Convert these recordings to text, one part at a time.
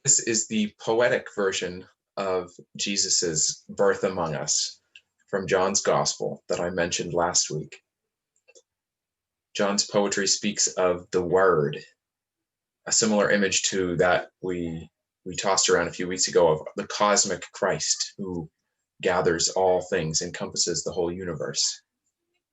This is the poetic version of Jesus's birth among us from John's Gospel that I mentioned last week. John's poetry speaks of the Word, a similar image to that we tossed around a few weeks ago of the cosmic Christ who gathers all things, encompasses the whole universe.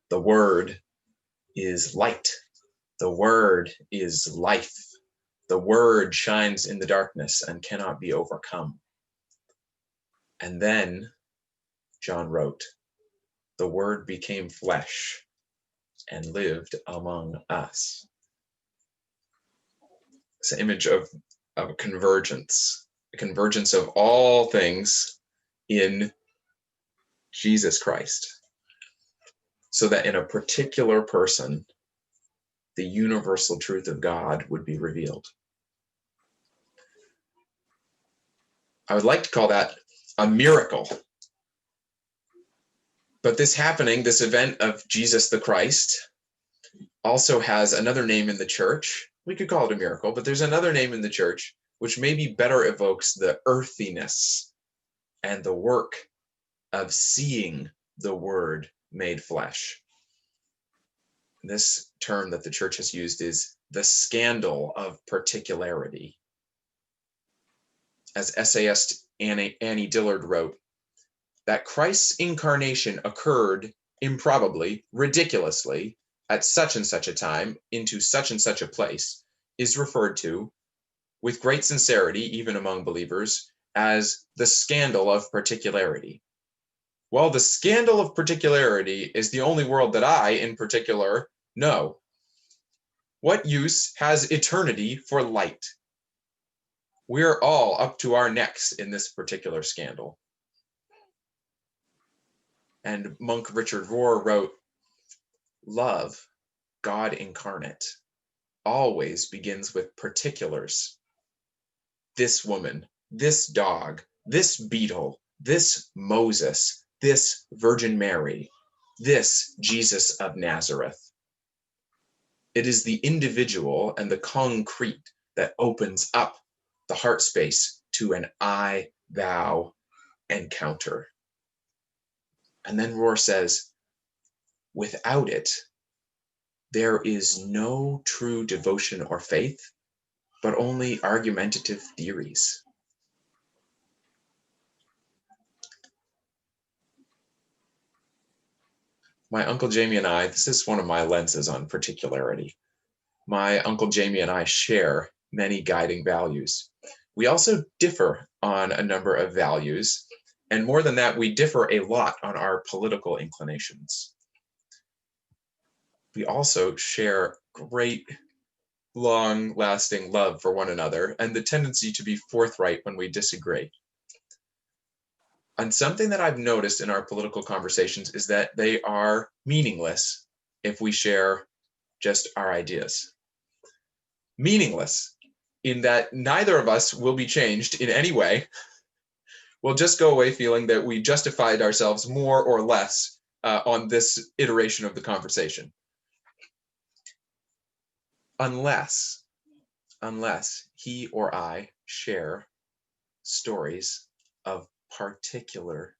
The Word is light. The Word is life. The Word shines in the darkness and cannot be overcome. And then, John wrote, the Word became flesh and lived among us. It's an image of a convergence of all things in Jesus Christ, so that in a particular person, the universal truth of God would be revealed. I would like to call that a miracle. But this happening, this event of Jesus the Christ, also has another name in the church. We could call it a miracle, but there's another name in the church which maybe better evokes the earthiness and the work of seeing the Word made flesh. This term that the church has used is the scandal of particularity. As essayist Annie Dillard wrote, that Christ's incarnation occurred improbably, ridiculously, at such and such a time, into such and such a place, is referred to, with great sincerity, even among believers, as the scandal of particularity. Well, the scandal of particularity is the only world that I, in particular, know. What use has eternity for light? We're all up to our necks in this particular scandal. And monk Richard Rohr wrote, love, God incarnate, always begins with particulars. This woman, this dog, this beetle, this Moses, this Virgin Mary, this Jesus of Nazareth. It is the individual and the concrete that opens up the heart space to an I-thou encounter. And then Rohr says, without it, there is no true devotion or faith, but only argumentative theories. My Uncle Jamie and I, this is one of my lenses on particularity. My Uncle Jamie and I share many guiding values. We also differ on a number of values, and more than that, we differ a lot on our political inclinations. We also share great, long-lasting love for one another and the tendency to be forthright when we disagree. And something that I've noticed in our political conversations is that they are meaningless if we share just our ideas. Meaningless in that neither of us will be changed in any way. We'll just go away feeling that we justified ourselves more or less on this iteration of the conversation. Unless he or I share stories of particular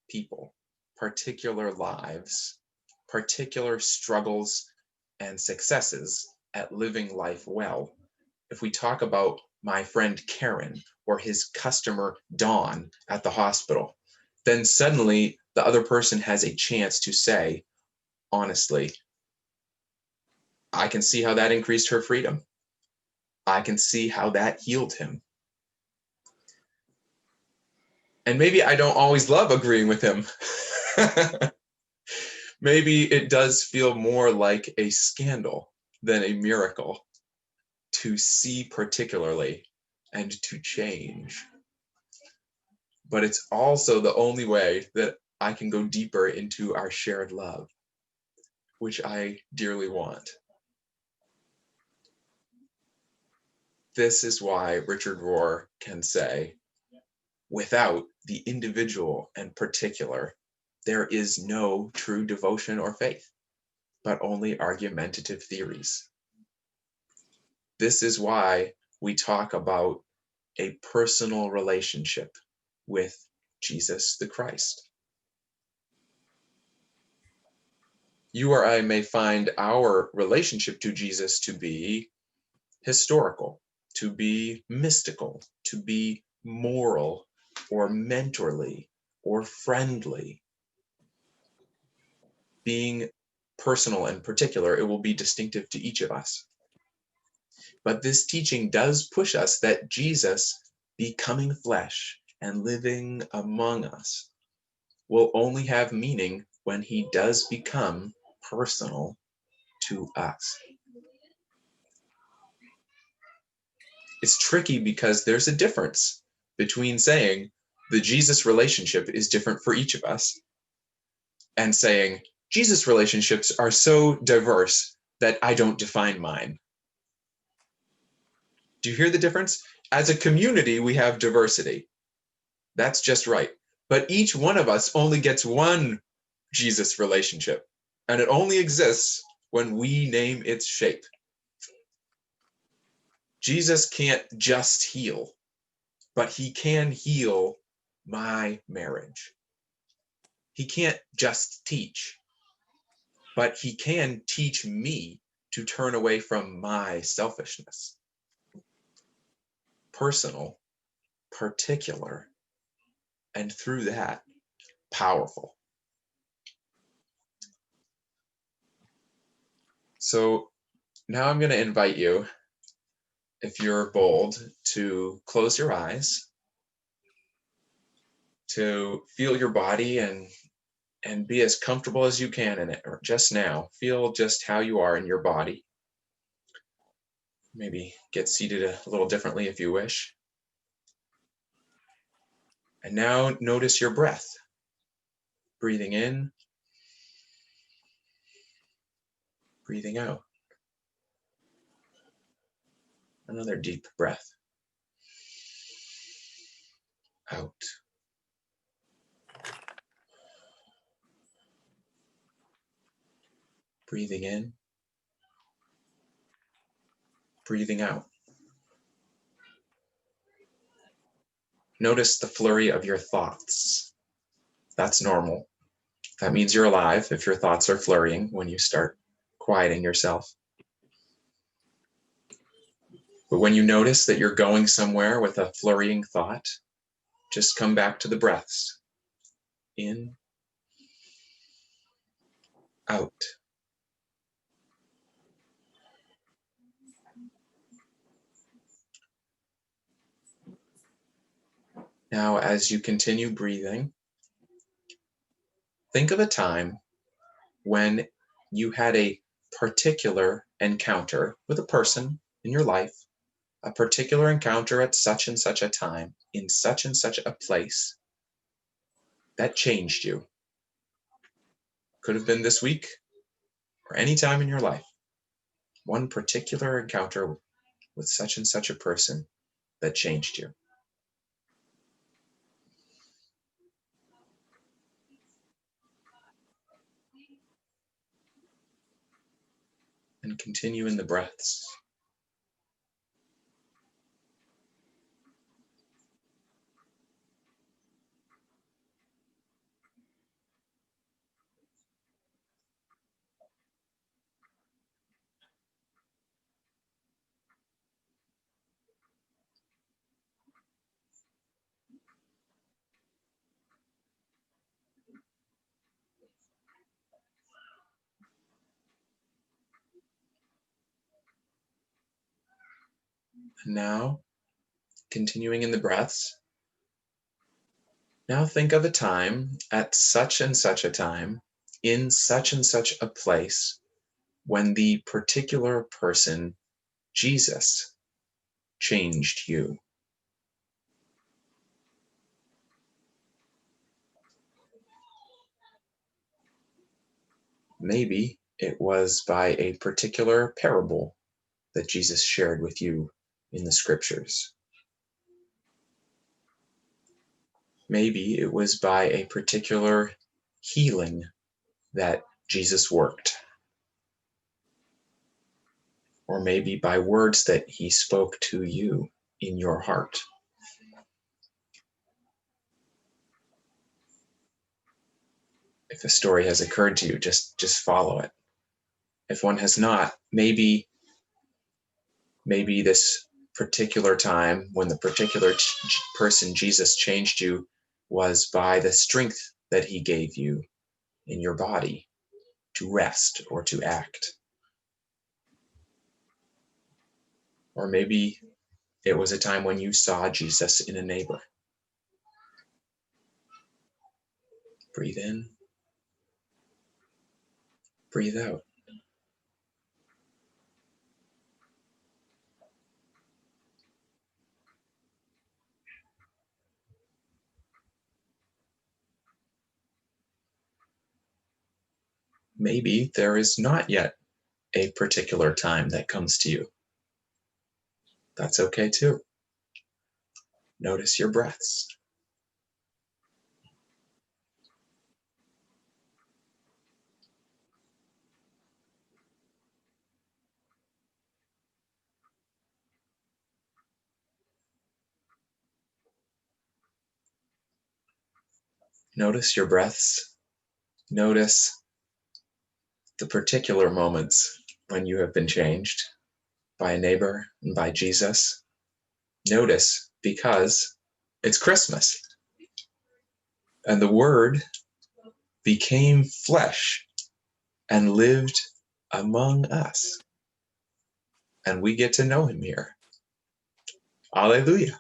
people, particular lives, particular struggles and successes at living life well. If we talk about my friend Karen or his customer Dawn at the hospital, then suddenly the other person has a chance to say, honestly, I can see how that increased her freedom. I can see how that healed him. And maybe I don't always love agreeing with him. Maybe it does feel more like a scandal than a miracle to see particularly and to change. But it's also the only way that I can go deeper into our shared love, which I dearly want. This is why Richard Rohr can say, without the individual and particular, there is no true devotion or faith, but only argumentative theories. This is why we talk about a personal relationship with Jesus the Christ. You or I may find our relationship to Jesus to be historical, to be mystical, to be moral or mentorly or friendly. Being personal and particular, it will be distinctive to each of us. But this teaching does push us that Jesus becoming flesh and living among us will only have meaning when he does become personal to us. It's tricky because there's a difference between saying the Jesus relationship is different for each of us and saying Jesus relationships are so diverse that I don't define mine. Do you hear the difference? As a community, we have diversity. That's just right. But each one of us only gets one Jesus relationship, and it only exists when we name its shape. Jesus can't just heal, but he can heal my marriage. He can't just teach, but he can teach me to turn away from my selfishness. Personal, particular, and through that, powerful. So now I'm going to invite you, if you're bold, to close your eyes, to feel your body and be as comfortable as you can in it, or just now. Feel just how you are in your body. Maybe get seated a little differently if you wish. And now notice your breath. Breathing in, breathing out. Another deep breath. Out. Breathing in, breathing out. Notice the flurry of your thoughts. That's normal. That means you're alive if your thoughts are flurrying when you start quieting yourself. But when you notice that you're going somewhere with a flurrying thought, just come back to the breaths. In, out. Now, as you continue breathing, think of a time when you had a particular encounter with a person in your life, a particular encounter at such and such a time, in such and such a place, that changed you. Could have been this week or any time in your life. One particular encounter with such and such a person that changed you. And continue in the breaths. And now, continuing in the breaths, now think of a time at such and such a time, in such and such a place, when the particular person, Jesus, changed you. Maybe it was by a particular parable that Jesus shared with you in the scriptures. Maybe it was by a particular healing that Jesus worked. Or maybe by words that he spoke to you in your heart If a story has occurred to you, just follow it. If one has not, maybe this particular time when the particular person Jesus changed you was by the strength that he gave you in your body to rest or to act. Or maybe it was a time when you saw Jesus in a neighbor. Breathe in, breathe out. Maybe there is not yet a particular time that comes to you. That's okay too. Notice your breaths. Notice your breaths. Notice the particular moments when you have been changed by a neighbor and by Jesus. Notice because it's Christmas and the Word became flesh and lived among us. And we get to know him here. Alleluia.